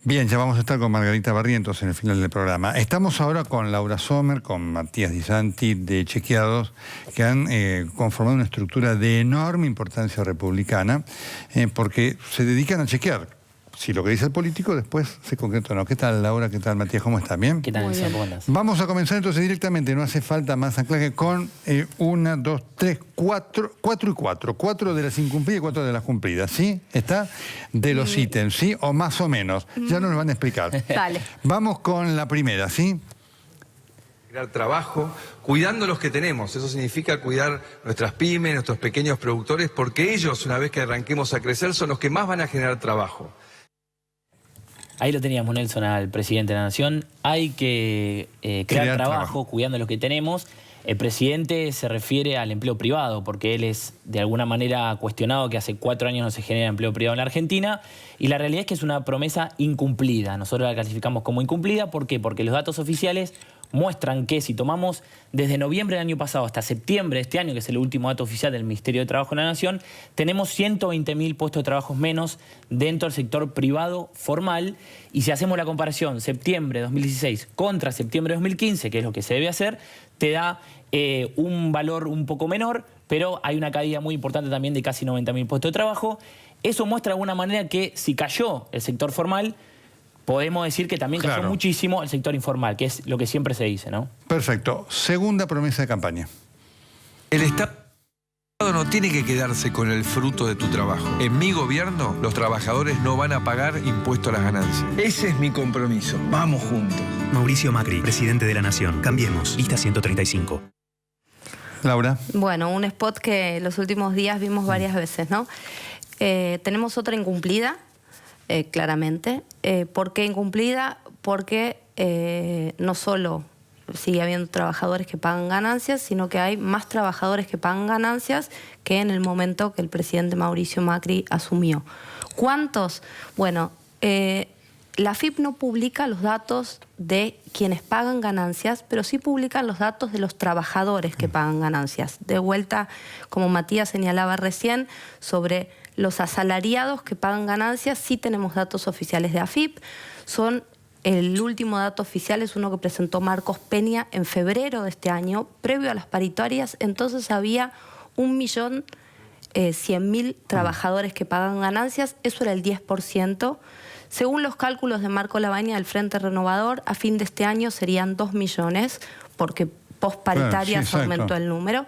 Bien, ya vamos a estar con Margarita Barrientos en el final del programa. Estamos ahora con Laura Sommer, con Matías Di Santi de Chequeados, que han conformado una estructura de enorme importancia republicana, porque se dedican a chequear si lo que dice el político después se concreta o no. ¿Qué tal, Laura? ¿Qué tal, Matías? ¿Cómo están? ¿Bien? ¿Qué tal, Nelson? ¿Cómo andás? Vamos a comenzar entonces directamente, no hace falta más anclaje, con 1, 2, 3, 4 y 4. 4 de las incumplidas y 4 de las cumplidas, ¿sí? ¿Está? De los ítems, ¿sí? O más o menos. Ya nos lo van a explicar. Dale. Vamos con la primera, ¿sí? Crear trabajo, cuidando los que tenemos. Eso significa cuidar nuestras pymes, nuestros pequeños productores, porque ellos, una vez que arranquemos a crecer, son los que más van a generar trabajo. Ahí lo teníamos, Nelson, al presidente de la Nación. Hay que crear trabajo cuidando lo que tenemos. El presidente se refiere al empleo privado, porque él es de alguna manera cuestionado que hace 4 años no se genera empleo privado en la Argentina, y la realidad es que es una promesa incumplida. Nosotros la clasificamos como incumplida. ¿Por qué? Porque los datos oficiales muestran que si tomamos desde noviembre del año pasado hasta septiembre de este año, que es el último dato oficial del Ministerio de Trabajo de la Nación, tenemos 120.000 puestos de trabajo menos dentro del sector privado formal. Y si hacemos la comparación septiembre de 2016 contra septiembre de 2015, que es lo que se debe hacer, te da un valor un poco menor, pero hay una caída muy importante también de casi 90.000 puestos de trabajo. Eso muestra de alguna manera que si cayó el sector formal, podemos decir que también cayó muchísimo el sector informal, que es lo que siempre se dice, ¿no? Perfecto. Segunda promesa de campaña. El Estado no tiene que quedarse con el fruto de tu trabajo. En mi gobierno, los trabajadores no van a pagar impuesto a las ganancias. Ese es mi compromiso. Vamos juntos. Mauricio Macri, presidente de la Nación. Cambiemos. Lista 135. Laura. Bueno, un spot que los últimos días vimos varias veces, ¿no? Tenemos otra incumplida, claramente. ¿Por qué incumplida? Porque no solo sigue habiendo trabajadores que pagan ganancias, sino que hay más trabajadores que pagan ganancias que en el momento que el presidente Mauricio Macri asumió. ¿Cuántos? Bueno, la AFIP no publica los datos de quienes pagan ganancias, pero sí publican los datos de los trabajadores que pagan ganancias. De vuelta, como Matías señalaba recién, sobre los asalariados que pagan ganancias, sí tenemos datos oficiales de AFIP. El último dato oficial es uno que presentó Marcos Peña en febrero de este año, previo a las paritarias. Entonces había 1.100.000 trabajadores que pagan ganancias, eso era el 10%. Según los cálculos de Marco Labaña del Frente Renovador, a fin de este año serían 2 millones, porque post-paritarias sí, aumentó el número.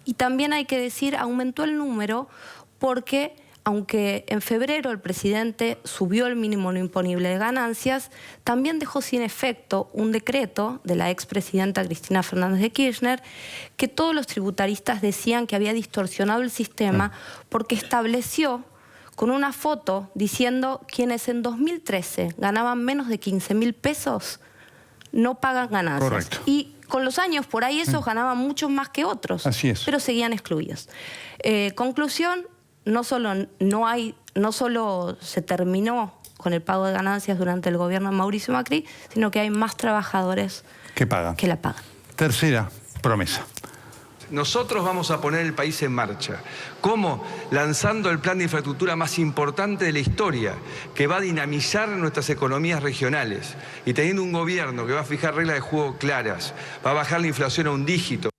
Y también hay que decir, aumentó el número porque, aunque en febrero el presidente subió el mínimo no imponible de ganancias, también dejó sin efecto un decreto de la expresidenta Cristina Fernández de Kirchner que todos los tributaristas decían que había distorsionado el sistema porque estableció con una foto diciendo quienes en 2013 ganaban menos de 15.000 pesos no pagan ganancias. Correcto. Y con los años por ahí esos ganaban mucho más que otros. Así es. Pero seguían excluidos. Conclusión, no solo se terminó con el pago de ganancias durante el gobierno de Mauricio Macri, sino que hay más trabajadores que la pagan. Tercera promesa. Nosotros vamos a poner el país en marcha. ¿Cómo? Lanzando el plan de infraestructura más importante de la historia, que va a dinamizar nuestras economías regionales y teniendo un gobierno que va a fijar reglas de juego claras, va a bajar la inflación a un dígito.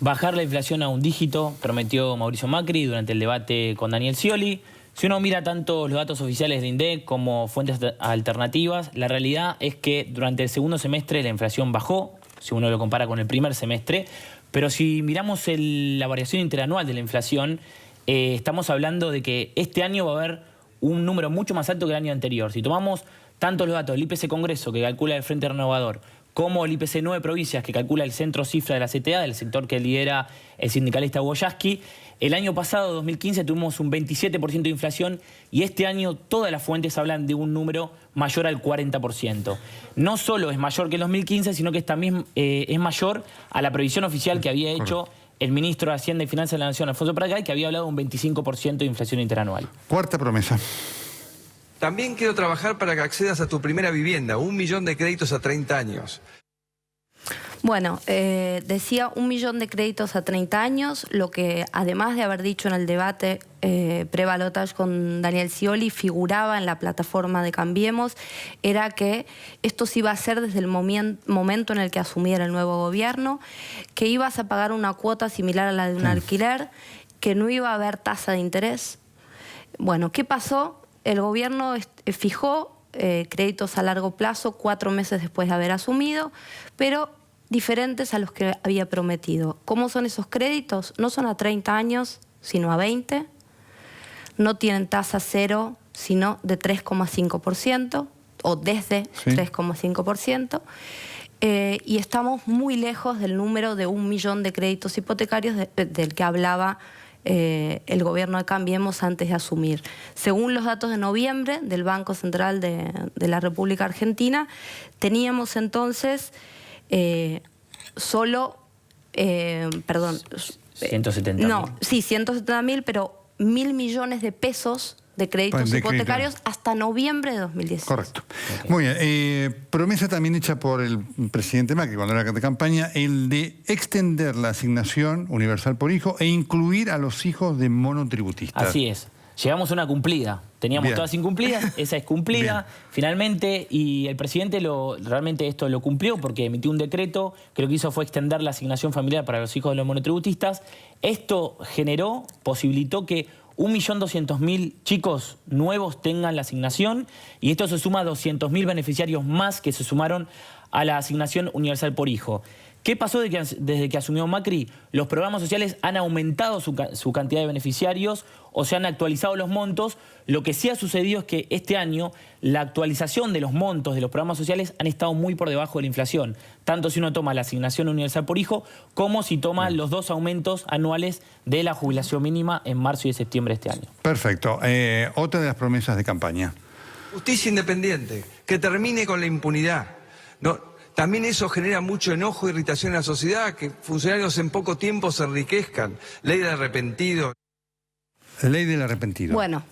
Bajar la inflación a un dígito, prometió Mauricio Macri durante el debate con Daniel Scioli. Si uno mira tanto los datos oficiales de INDEC como fuentes alternativas, la realidad es que durante el segundo semestre la inflación bajó, si uno lo compara con el primer semestre, pero si miramos la variación interanual de la inflación, estamos hablando de que este año va a haber un número mucho más alto que el año anterior. Si tomamos tanto los datos del IPC Congreso, que calcula el Frente Renovador, como el IPC 9 provincias, que calcula el centro cifra de la CTA, del sector que lidera el sindicalista Boyaski, el año pasado, 2015, tuvimos un 27% de inflación y este año todas las fuentes hablan de un número mayor al 40%. No solo es mayor que el 2015, sino que también es mayor a la previsión oficial que había hecho el ministro de Hacienda y Finanzas de la Nación, Alfonso Pratgay, que había hablado de un 25% de inflación interanual. Cuarta promesa. También quiero trabajar para que accedas a tu primera vivienda, 1 millón de créditos a 30 años. Bueno, decía 1 millón de créditos a 30 años, lo que además de haber dicho en el debate pre-balotage con Daniel Scioli, figuraba en la plataforma de Cambiemos, era que esto se iba a hacer desde el momento en el que asumiera el nuevo gobierno, que ibas a pagar una cuota similar a la de un alquiler, que no iba a haber tasa de interés. Bueno, ¿qué pasó? El gobierno fijó créditos a largo plazo 4 meses después de haber asumido, pero diferentes a los que había prometido. ¿Cómo son esos créditos? No son a 30 años, sino a 20. No tienen tasa cero, sino de 3,5%, o desde 3,5%. Y estamos muy lejos del número de 1 millón de créditos hipotecarios del que hablaba el gobierno de Cambiemos antes de asumir. Según los datos de noviembre del Banco Central de la República Argentina, teníamos entonces solo, perdón... 170.000. No, sí, 170.000, pero 1.000 millones de pesos de créditos hipotecarios hasta noviembre de 2016. Correcto. Okay. Muy bien. Promesa también hecha por el presidente Macri cuando era de campaña, el de extender la asignación universal por hijo e incluir a los hijos de monotributistas. Así es. Llegamos a una cumplida. Teníamos todas incumplidas, esa es cumplida finalmente, y el presidente realmente esto lo cumplió porque emitió un decreto que lo que hizo fue extender la asignación familiar para los hijos de los monotributistas. Esto posibilitó que 1.200.000 chicos nuevos tengan la asignación, y esto se suma a 200.000 beneficiarios más que se sumaron a la asignación universal por hijo. ¿Qué pasó desde que asumió Macri? Los programas sociales han aumentado su cantidad de beneficiarios o se han actualizado los montos. Lo que sí ha sucedido es que este año la actualización de los montos de los programas sociales han estado muy por debajo de la inflación. Tanto si uno toma la asignación universal por hijo como si toma los 2 aumentos anuales de la jubilación mínima en marzo y septiembre de este año. Perfecto. Otra de las promesas de campaña. Justicia independiente, que termine con la impunidad. También eso genera mucho enojo e irritación en la sociedad, que funcionarios en poco tiempo se enriquezcan. Ley del arrepentido. Ley del arrepentido. Bueno,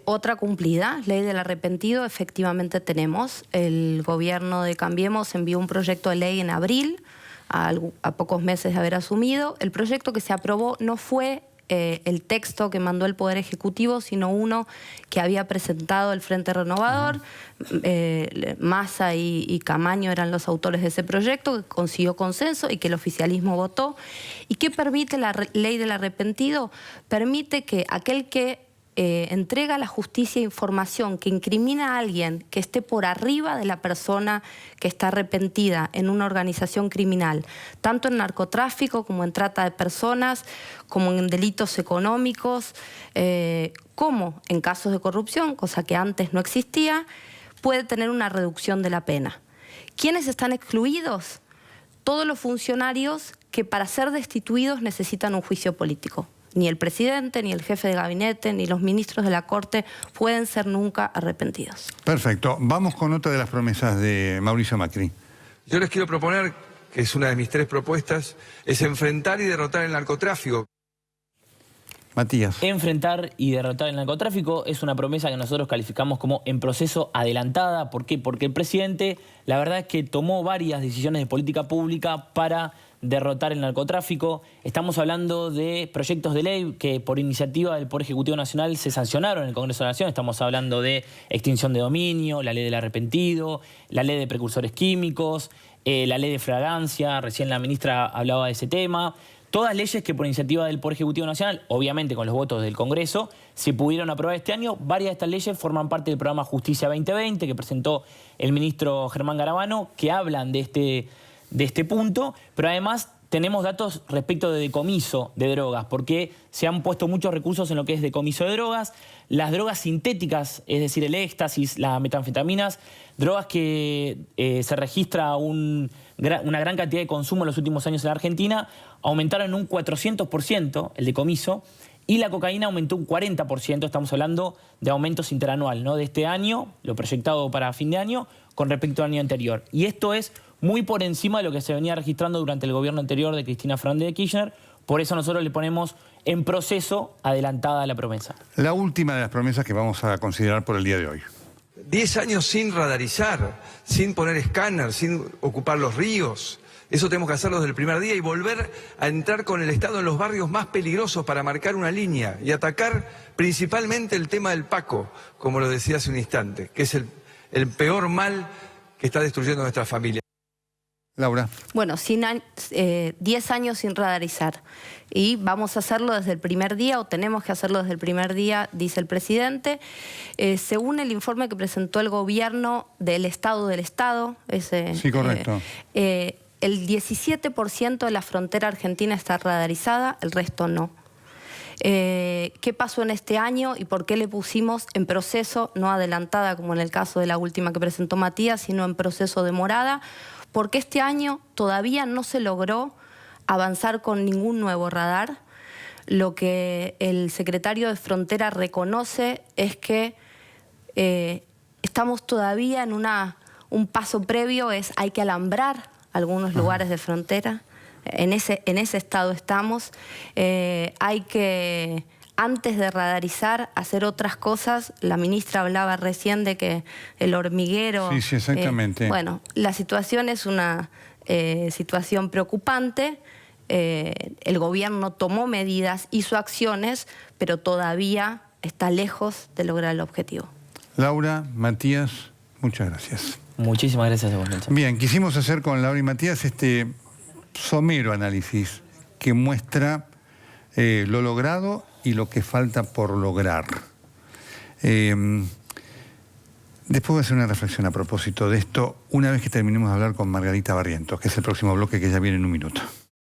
otra cumplida, ley del arrepentido, efectivamente tenemos. El gobierno de Cambiemos envió un proyecto de ley en abril, a pocos meses de haber asumido. El proyecto que se aprobó no fue el texto que mandó el Poder Ejecutivo, sino uno que había presentado el Frente Renovador. Massa y Camaño eran los autores de ese proyecto, que consiguió consenso y que el oficialismo votó. ¿Y qué permite la ley del arrepentido? Permite que aquel que entrega a la justicia información que incrimina a alguien que esté por arriba de la persona que está arrepentida en una organización criminal, tanto en narcotráfico como en trata de personas, como en delitos económicos, como en casos de corrupción, cosa que antes no existía, puede tener una reducción de la pena. ¿Quiénes están excluidos? Todos los funcionarios que para ser destituidos necesitan un juicio político. Ni el presidente, ni el jefe de gabinete, ni los ministros de la Corte pueden ser nunca arrepentidos. Perfecto. Vamos con otra de las promesas de Mauricio Macri. Yo les quiero proponer, que es una de mis 3 propuestas, es enfrentar y derrotar el narcotráfico. Matías. Enfrentar y derrotar el narcotráfico es una promesa que nosotros calificamos como en proceso adelantada. ¿Por qué? Porque el presidente, la verdad es que tomó varias decisiones de política pública para derrotar el narcotráfico. Estamos hablando de proyectos de ley que por iniciativa del Poder Ejecutivo Nacional se sancionaron en el Congreso de la Nación. Estamos hablando de extinción de dominio, la ley del arrepentido, la ley de precursores químicos, la ley de fragancia, recién la ministra hablaba de ese tema. Todas leyes que por iniciativa del Poder Ejecutivo Nacional, obviamente con los votos del Congreso, se pudieron aprobar este año. Varias de estas leyes forman parte del programa Justicia 2020 que presentó el ministro Germán Garabano, que hablan de este punto, pero además tenemos datos respecto de decomiso de drogas, porque se han puesto muchos recursos en lo que es decomiso de drogas. Las drogas sintéticas, es decir, el éxtasis, las metanfetaminas, drogas que se registra una gran cantidad de consumo en los últimos años en la Argentina, aumentaron en un 400% el decomiso, y la cocaína aumentó un 40%, estamos hablando de aumentos interanual, ¿no? De este año, lo proyectado para fin de año, con respecto al año anterior. Y esto es muy por encima de lo que se venía registrando durante el gobierno anterior de Cristina Fernández de Kirchner. Por eso nosotros le ponemos en proceso adelantada la promesa. La última de las promesas que vamos a considerar por el día de hoy. 10 años sin radarizar, sin poner escáner, sin ocupar los ríos. Eso tenemos que hacerlo desde el primer día y volver a entrar con el Estado en los barrios más peligrosos para marcar una línea y atacar principalmente el tema del Paco, como lo decía hace un instante, que es el peor mal que está destruyendo nuestras familias. Laura. Bueno, 10 años sin radarizar. Y vamos a hacerlo desde el primer día, o tenemos que hacerlo desde el primer día, dice el presidente. Según el informe que presentó el gobierno del Estado del Estado, sí, correcto. El 17% de la frontera argentina está radarizada, el resto no. ¿Qué pasó en este año y por qué le pusimos en proceso, no adelantada como en el caso de la última que presentó Matías, sino en proceso de morada? Porque este año todavía no se logró avanzar con ningún nuevo radar. Lo que el secretario de Frontera reconoce es que estamos todavía en un paso previo, hay que alambrar algunos lugares de frontera. En ese estado estamos. Hay que, antes de radarizar, hacer otras cosas. La ministra hablaba recién de que el hormiguero... Sí, exactamente. Bueno, la situación es una situación preocupante. El gobierno tomó medidas, hizo acciones, pero todavía está lejos de lograr el objetivo. Laura, Matías, muchas gracias. Muchísimas gracias a vos, Nelson. Bien, quisimos hacer con Laura y Matías este somero análisis que muestra lo logrado y lo que falta por lograr. Después voy a hacer una reflexión a propósito de esto una vez que terminemos de hablar con Margarita Barrientos, que es el próximo bloque que ya viene en un minuto.